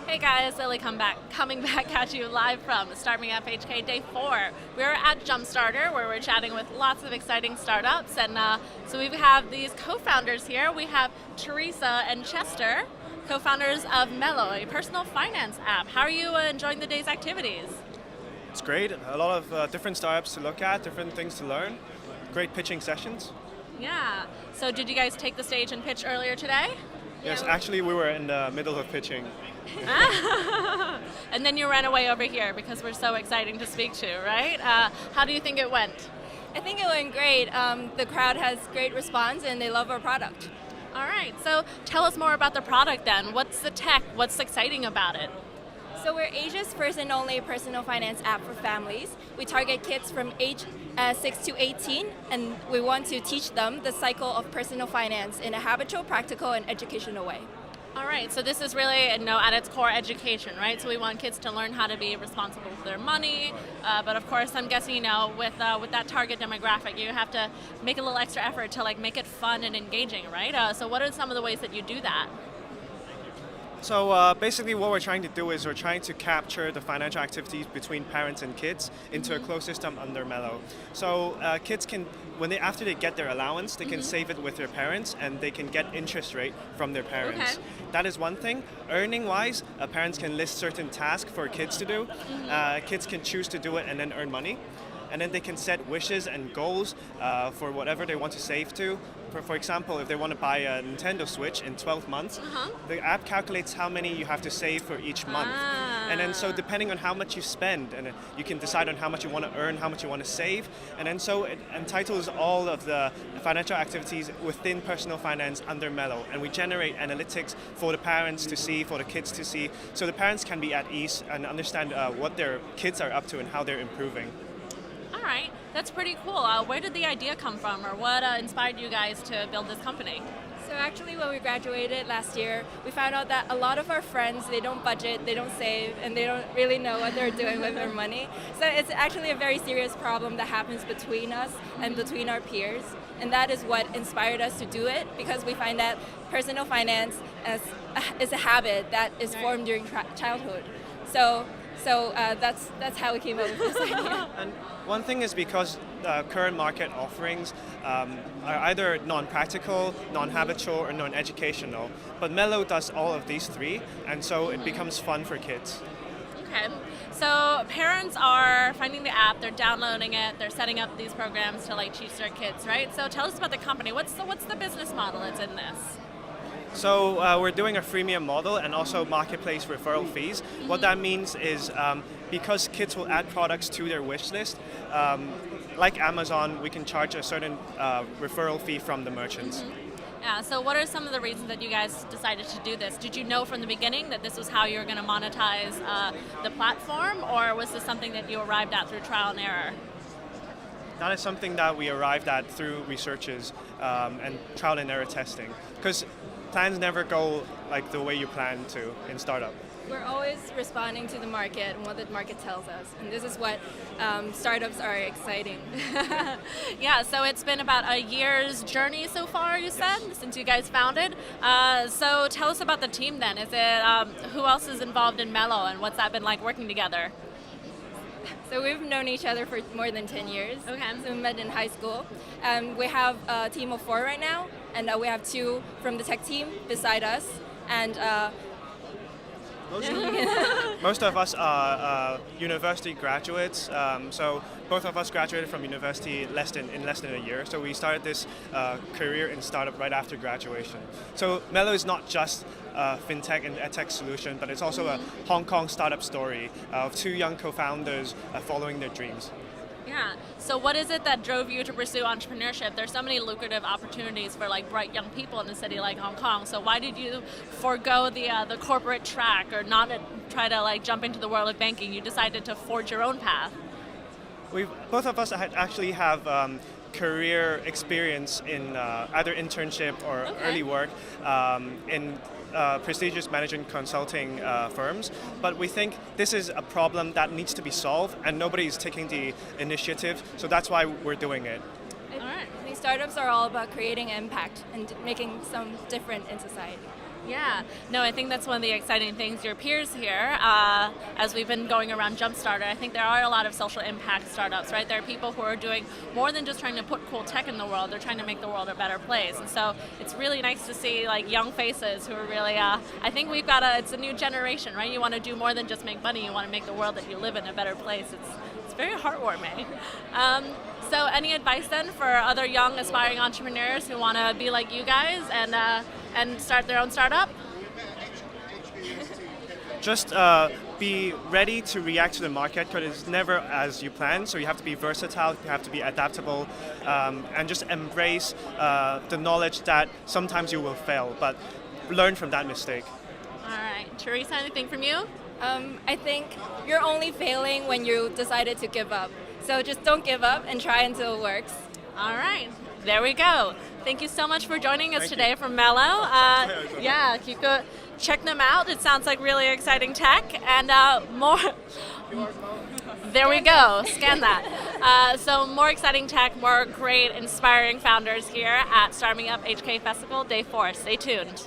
Hey guys, Lily coming back at you live from Starting FHK Day 4. We're at Jumpstarter where we're chatting with lots of exciting startups, and so we have these co-founders here. We have Teresa and Chester, co-founders of Mellow, a personal finance app. How are you enjoying the day's activities? It's great, a lot of different startups to look at, different things to learn, great pitching sessions. Yeah, so did you guys take the stage and pitch earlier today? Yes, actually we were in the middle of pitching. And then you ran away over here because we're so exciting to speak to, right? How do you think it went? I think it went great. The crowd has great response and they love our product. All right, so tell us more about the product then. What's the tech? What's exciting about it? So we're Asia's first and only personal finance app for families. We target kids from age 6 to 18, and we want to teach them the cycle of personal finance in a habitual, practical, and educational way. All right, so this is really, at its core, education, right? So we want kids to learn how to be responsible for their money, but of course, I'm guessing, with that target demographic, you have to make a little extra effort to make it fun and engaging, right? So what are some of the ways that you do that? So basically what we're trying to do is we're trying to capture the financial activities between parents and kids into a closed system under Mellow. So kids can, after they get their allowance, they can save it with their parents and they can get interest rate from their parents. Okay. That is one thing. Earning-wise, parents can list certain tasks for kids to do. Kids can choose to do it and then earn money. And then they can set wishes and goals for whatever they want to save to. For example, if they want to buy a Nintendo Switch in 12 months, the app calculates how many you have to save for each month. And then so depending on how much you spend, and you can decide on how much you want to earn, how much you want to save. And then so it entitles all of the financial activities within personal finance under Mellow. And we generate analytics for the parents to see, for the kids to see, so the parents can be at ease and understand what their kids are up to and how they're improving. All right, that's pretty cool. Where did the idea come from, or what inspired you guys to build this company? So actually when we graduated last year, we found out that a lot of our friends, they don't budget, they don't save, and they don't really know what they're doing with their money. So it's actually a very serious problem that happens between us and between our peers. And that is what inspired us to do it, because we find that personal finance is a habit that is formed during childhood. So that's how we came up with this idea. And one thing is because current market offerings are either non-practical, non-habitual, or non-educational. But Mellow does all of these three, and so it becomes fun for kids. Okay, so parents are finding the app, they're downloading it, they're setting up these programs to teach their kids, right? So tell us about the company. What's the business model that's in this? So we're doing a freemium model and also marketplace referral fees. What that means is because kids will add products to their wish list, like Amazon, we can charge a certain referral fee from the merchants. Yeah, so what are some of the reasons that you guys decided to do this? Did you know from the beginning that this was how you were going to monetize the platform, or was this something that you arrived at through trial and error? That is something that we arrived at through researches and trial and error testing. Because plans never go the way you plan to in startup. We're always responding to the market and what the market tells us, and this is what startups are exciting. Yeah, so it's been about a year's journey so far, you said, since you guys founded. So tell us about the team then. Is it who else is involved in Mellow, and what's that been like working together? So we've known each other for more than 10 years. Okay. So we met in high school. We have a team of 4 right now, and we have 2 from the tech team beside us. And most of us are university graduates. So both of us graduated from university in less than a year. So we started this career in startup right after graduation. So Mellow is not just a fintech and edtech solution, but it's also a Hong Kong startup story of 2 young co-founders following their dreams. Yeah. So what is it that drove you to pursue entrepreneurship? There's so many lucrative opportunities for bright young people in a city like Hong Kong. So why did you forego the corporate track, or not try to jump into the world of banking? You decided to forge your own path. Both of us actually have career experience in either internship or early work in prestigious management consulting firms, but we think this is a problem that needs to be solved and nobody is taking the initiative, so that's why we're doing it. All right. These startups are all about creating impact and making some difference in society. Yeah, no, I think that's one of the exciting things. Your peers here, as we've been going around Jumpstarter, I think there are a lot of social impact startups, right? There are people who are doing more than just trying to put cool tech in the world. They're trying to make the world a better place. And so it's really nice to see like young faces who are really, I think we've got it's a new generation, right? You want to do more than just make money. You want to make the world that you live in a better place. It's very heartwarming. So any advice then for other young aspiring entrepreneurs who want to be like you guys and start their own startup? Just be ready to react to the market because it's never as you plan. So you have to be versatile, you have to be adaptable, and just embrace the knowledge that sometimes you will fail, but learn from that mistake. All right, Teresa, anything from you? I think you're only failing when you decided to give up. So just don't give up and try until it works. All right, there we go. Thank you so much for joining us Thank today you. from Mellow. Yeah, keep check them out. It sounds like really exciting tech and more. There we go. Scan that. So more exciting tech, more great, inspiring founders here at Starting Up HK Festival Day 4. Stay tuned.